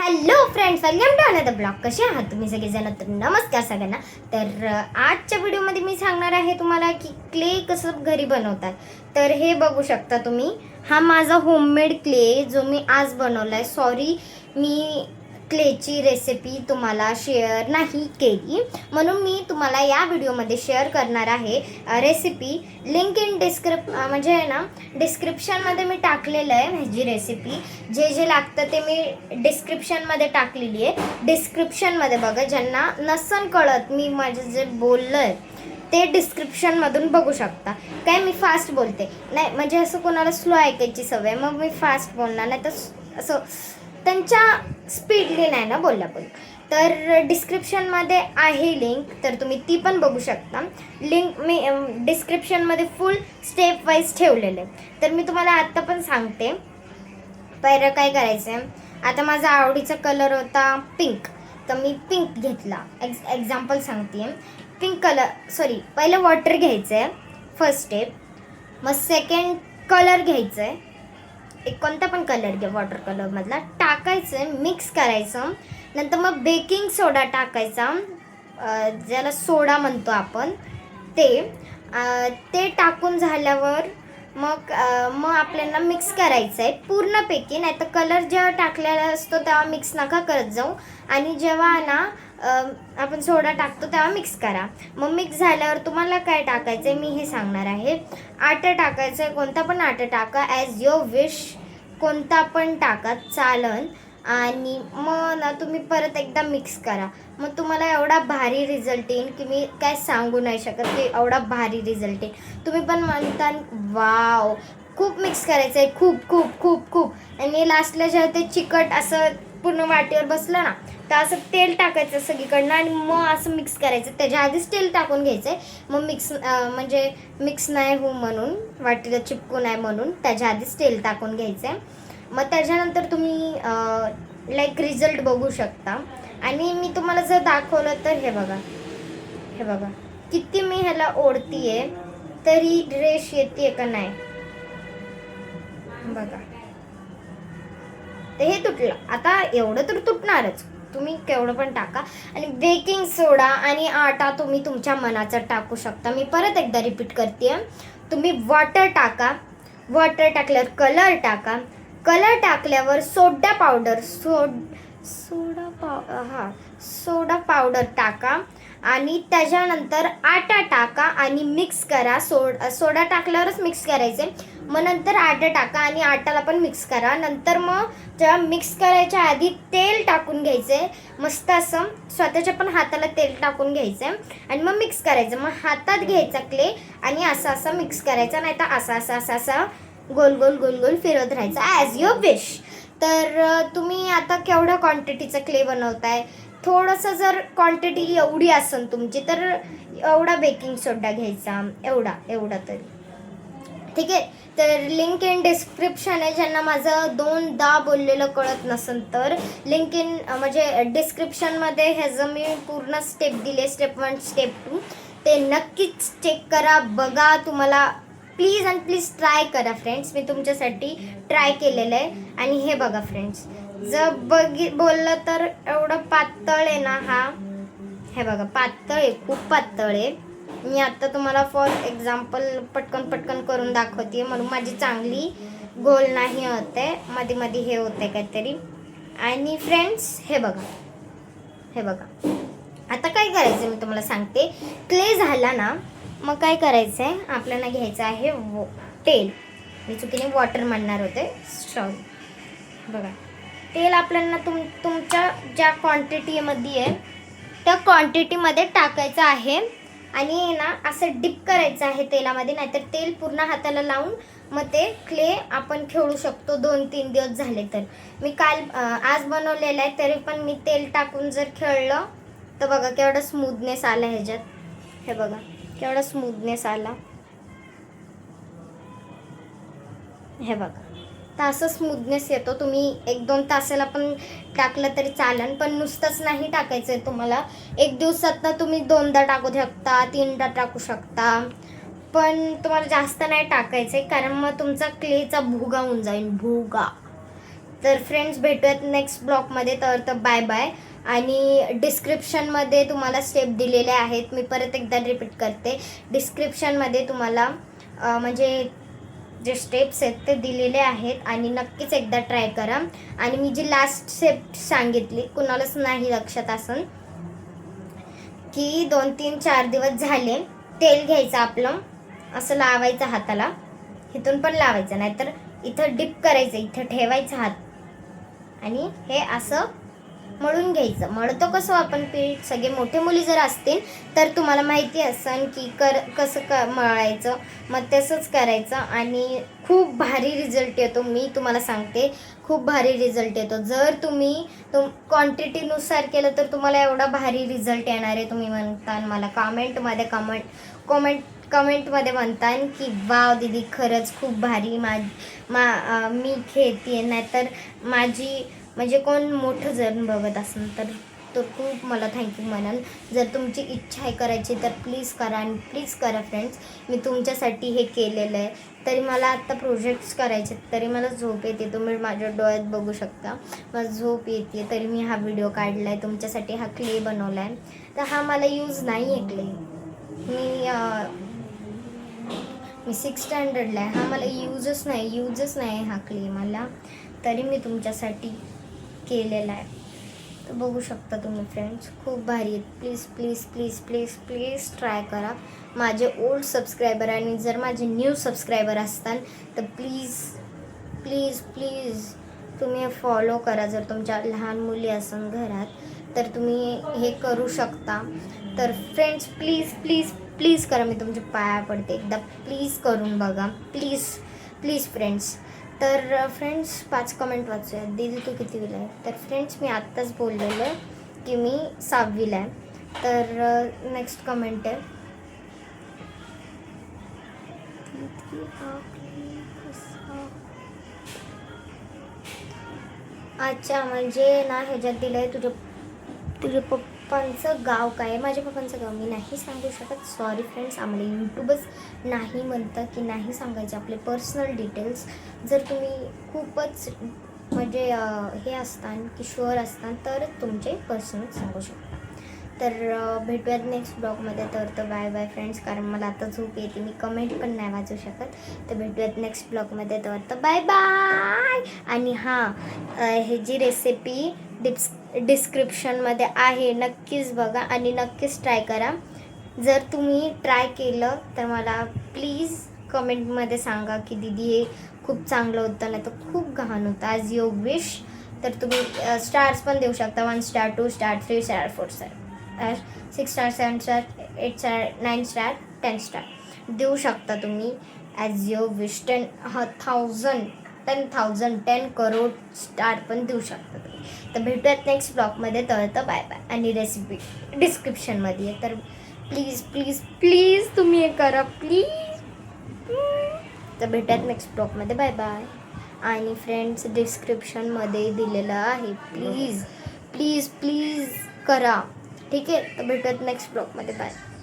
Hello friends, welcome to another blog. कसे आहात तुम्ही सगळेजण? तर नमस्कार सगळ्यांना. तर आजच्या व्हिडिओमध्ये मी सांगणार आहे तुम्हाला की क्ले कसं घरी बनवतात. तर हे बघू शकता तुम्ही, हा माझा होममेड क्ले जो मी आज बनवला आहे. सॉरी, मी क्लेची रेसिपी तुम्हाला शेअर नाही केली, म्हणून मी तुम्हाला या व्हिडिओमध्ये शेअर करणार आहे रेसिपी. लिंक इन म्हणजे आहे ना, डिस्क्रिप्शनमध्ये मी टाकलेलं आहे ह्याची रेसिपी. जे जे लागतं ते मी डिस्क्रिप्शनमध्ये टाकलेली आहे. डिस्क्रिप्शनमध्ये बघा, ज्यांना नसन कळत मी माझं जे बोललं आहे ते डिस्क्रिप्शनमधून बघू शकता. काय मी फास्ट बोलते नाही, म्हणजे असं कोणाला स्लो ऐकायची सवय, मग मी फास्ट बोलणार नाही तर असं त्यांच्या स्पीडली नाही ना बोलला पण. तर डिस्क्रिप्शनमध्ये आहे लिंक, तर तुम्ही ती पण बघू शकता. लिंक मी डिस्क्रिप्शनमध्ये फुल स्टेप वाईज ठेवलेलं आहे. तर मी तुम्हाला आत्ता पण सांगते. पहिलं काय करायचं आहे, आता माझा आवडीचा कलर होता पिंक, तर मी पिंक घेतला. एक्झाम्पल सांगते. पिंक कलर पहिलं वॉटर घ्यायचं आहे फर्स्ट स्टेप. मग सेकंड कलर घ्यायचं आहे, एक कोणता पण कलर घ्या, वॉटर कलरमधला टाकायचं आहे, मिक्स करायचं. नंतर मग बेकिंग सोडा टाकायचा, ज्याला सोडा म्हणतो आपण, ते टाकून झाल्यावर मग आपल्याला मिक्स करायचं आहे पूर्णपैकी. नाही तर कलर जेव्हा टाकलेला असतो तेव्हा मिक्स नका करत जाऊ, आणि जेव्हा ना आपण सोडा टाकतो तेव्हा मिक्स करा. मग मिक्स झाल्यावर तुम्हाला काय टाकायचं आहे मी हे सांगणार आहे. आटा टाकायचं आहे, कोणता पण आटा टाका, ॲज युअर विश, कोणता पण टाका चालन. आणि मग ना तुम्ही परत एकदा मिक्स करा. मग तुम्हाला एवढा भारी रिझल्ट येईल की मी काय सांगू नाही शकत की एवढा भारी रिझल्ट येईल. तुम्ही पण म्हणता वाव, खूप मिक्स करायचं आहे, खूप खूप खूप खूप. आणि लास्टला जेव्हा ते चिकट असं पूर्ण वाटीवर बसलं ना, तर असं तेल टाकायचं सगळीकडनं आणि मग असं मिक्स करायचं. त्याच्या आधीच तेल टाकून घ्यायचं आहे, मग म्हणजे मिक्स नाही हो म्हणून, वाटीला चिपकू नाही म्हणून त्याच्या आधीच तेल टाकून घ्यायचं आहे. मग त्याच्यानंतर तुम्ही लाईक रिझल्ट बघू शकता. आणि मी तुम्हाला जर दाखवलं तर हे बघा किती मी ह्याला ओढतीये तरी रेश येते का नाही बघा. तर हे तुटलं, आता एवढं तर तुटणारच, तुम्ही केवढं पण टाका. आणि बेकिंग सोडा आणि आटा तुम्ही तुमच्या मनाचा टाकू शकता. मी परत एकदा रिपीट करते, तुम्ही वॉटर टाका, वॉटर टाकल्यावर कलर टाका, कलर टाकल्यावर सोडा पावडर टाका, आणि त्याच्यानंतर आटा टाका आणि मिक्स करा. सोडा टाकल्यावरच मिक्स करायचे. मग नंतर आटा टाका आणि आटाला पण मिक्स करा. नंतर मग जेव्हा मिक्स करायच्या आधी तेल टाकून घ्यायचे, मस्त असं स्वतःच्या पण हाताला तेल टाकून घ्यायचं आणि मग मिक्स करायचं. मग हातात घ्यायचा क्ले आणि असं मिक्स करायचा, नाही तर असं गोल गोल गोल गोल फिरवत राहायचं, ॲज युअर विश. तर तुम्ही आता केवढ्या क्वांटिटीचा क्ले बनवताय, थोडंसं जर क्वांटिटी एवढी असेल तुमची तर एवढा बेकिंग सोडा घ्यायचा, एवढा तरी ठीक आहे. तर लिंक इन डिस्क्रिप्शन आहे. ज्यांना माझं 2दा बोललेलं कळत नसेल तर लिंक इन म्हणजे डिस्क्रिप्शनमध्ये ह्याचं मी पूर्ण स्टेप दिले, स्टेप 1 स्टेप 2, ते नक्कीच चेक करा, बघा. तुम्हाला प्लीज आणि प्लीज ट्राय करा फ्रेंड्स, मी तुमच्यासाठी ट्राय केलेलं आहे. आणि हे बघा फ्रेंड्स, जर बोललं तर एवढं पातळ आहे ना हा, हे बघा पातळ आहे, खूप पातळ आहे. मी आता तुम्हाला फॉर एक्झाम्पल पटकन करून दाखवते, म्हणून माझी चांगली गोल नाही होते, मध्ये हे होते काहीतरी. आणि फ्रेंड्स हे बघा आता काय करायचं मी तुम्हाला सांगते. क्ले झाला ना, मग काय करायचं आहे, आपल्याला घ्यायचं आहे तेल. मी चुकीने वॉटर म्हणणार होते, सॉरी. बघा तेल आपल्याला तुमच्या ज्या क्वांटिटीमध्ये आहे त्या क्वांटिटीमध्ये टाकायचं आहे. आणि ना असं डिप करायचं आहे तेलामध्ये, नाहीतर तेल पूर्ण हाताला लावून मग ते क्ले आपण खेळू शकतो 2-3 दिवस झाले तर. मी आज बनवलेलं आहे, तरी पण मी तेल टाकून जर खेळलं तर बघा केवढा स्मूथनेस आला ह्याच्यात. हे बघा केवढा स्मूथनेस आला, हे बघा. तर असं स्मूथनेस येतो. तुम्ही 1-2 तासाला पण टाकलं तरी चालेल, पण नुसतंच नाही टाकायचं आहे तुम्हाला. 1 दिवसात तुम्ही 2दा टाकू शकता, 3दा टाकू शकता, पण तुम्हाला जास्त नाही टाकायचं आहे, कारण मग तुमचा क्लेचा भुगा होऊन जाईल, भुगा. तर फ्रेंड्स भेटूयात नेक्स्ट ब्लॉगमध्ये. तर बाय बाय. आणि डिस्क्रिप्शनमध्ये तुम्हाला स्टेप दिलेले आहेत. मी परत एकदा रिपीट करते, डिस्क्रिप्शनमध्ये तुम्हाला म्हणजे जे स्टेप्स आहेत ते दिलेले आहेत आणि नक्कीच एकदा ट्राय करा. आणि मी जी लास्ट स्टेप सांगितली, कुणालाच नाही लक्षात असेल की 2-3-4 दिवस झाले, तेल घ्यायचं आपलं, असं लावायचं हाताला, इथून पण लावायचं, नाहीतर इथं डिप करायचं, इथं ठेवायचं हात आणि हे असं मळून घ्यायचं. मळतो कसं आपण पीठ, सगळे मोठे मुली जर असतील तर तुम्हाला माहिती असेल की कसं मळायचं, मग तसंच करायचं आणि खूप भारी रिझल्ट येतो. मी तुम्हाला सांगते, खूप भारी रिझल्ट येतो. जर तुम्ही क्वांटिटीनुसार केलं तर तुम्हाला एवढा भारी रिझल्ट येणार आहे. तुम्ही म्हणता मला कमेंटमध्ये म्हणता की वाव दीदी खरंच खूप भारी, मी खेळते. नाहीतर माझी म्हणजे कोण मोठं जण बघत असेल तर खूप मला थँक्यू म्हणाल. जर तुमची इच्छा आहे करायची तर प्लीज करा आणि प्लीज करा फ्रेंड्स. मी तुमच्यासाठी हे केलेलं आहे. तरी मला आत्ता प्रोजेक्ट्स करायचे, तरी मला झोप येते. तुम्ही माझ्या डोळ्यात बघू शकता, मला झोप येते, तरी मी हा व्हिडिओ काढला आहे. तुमच्यासाठी हा क्ले बनवला आहे. तर हा मला यूज नाही आहे क्ले. मी 6th स्टँडर्डला आहे. हा मला यूजच नाही हा क्ले मला, तरी मी तुमच्यासाठी केलेला आहे. तर बघू शकता तुम्ही फ्रेंड्स, खूप भारी आहेत. Please please please please please try करा. माझे ओल्ड सबस्क्रायबर आणि जर माझे न्यू सबस्क्रायबर असतात तर प्लीज प्लीज प्लीज तुम्ही हे फॉलो करा. जर तुमच्या लहान मुली असेल घरात तर तुम्ही हे करू शकता. तर फ्रेंड्स प्लीज प्लीज प्लीज करा. मी तुमच्या पाया पडते, एकदा प्लीज करून बघा. Please please friends. तर फ्रेंड्स 5 कमेंट वाचूया. दिदी तू कितवीला आहे? तर फ्रेंड्स मी आत्ताच बोललेलं की मी 6वीला आहे. तर नेक्स्ट कमेंट आहे, अच्छा म्हणजे ना ह्याच्यात दिलं आहे तुझ्या पप्पांचं गाव काय? माझ्या पप्पांचं गाव मी नाही सांगू शकत. सॉरी फ्रेंड्स, आम्हाला यूट्यूबच नाही म्हणतं की नाही सांगायचे आपले पर्सनल डिटेल्स. जर तुम्ही खूपच म्हणजे हे असतात की शुअर असतात तर तुमचे पर्सनल सांगू शकता. तर भेटूयात नेक्स्ट ब्लॉगमध्ये. तर बाय बाय फ्रेंड्स, कारण मला आता झोप येते, मी कमेंट पण नाही वाचू शकत. तर भेटूयात नेक्स्ट ब्लॉगमध्ये. तर बाय बाय. आणि हे जी रेसिपी डिस्क्रिप्शनमध्ये आहे, नक्कीच बघा आणि नक्कीच ट्राय करा. जर तुम्ही ट्राय केलं तर मला प्लीज कमेंटमध्ये सांगा की दीदी हे खूप चांगलं होतं, नाही तर खूप घाण होतं. As you wish. तर तुम्ही स्टार्स पण देऊ शकता, 1 star, 2 star, 3 star, 4 star, 6 star, 7 star, 8 star, 9 star, 10 star देऊ शकता तुम्ही. As you wish. 10 crore star पण देऊ शकता तुम्ही. तर भेटूयात नेक्स्ट ब्लॉगमध्ये. तर बाय बाय. आणि रेसिपी डिस्क्रिप्शनमध्ये आहे, तर प्लीज प्लीज प्लीज तुम्ही हे करा प्लीज. तर भेटूयात नेक्स्ट ब्लॉगमध्ये. Bye bye. आणि फ्रेंड्स डिस्क्रिप्शनमध्ये दिलेलं आहे, प्लीज प्लीज प्लीज करा. ठीक आहे. तर भेटूयात नेक्स्ट ब्लॉगमध्ये. बाय.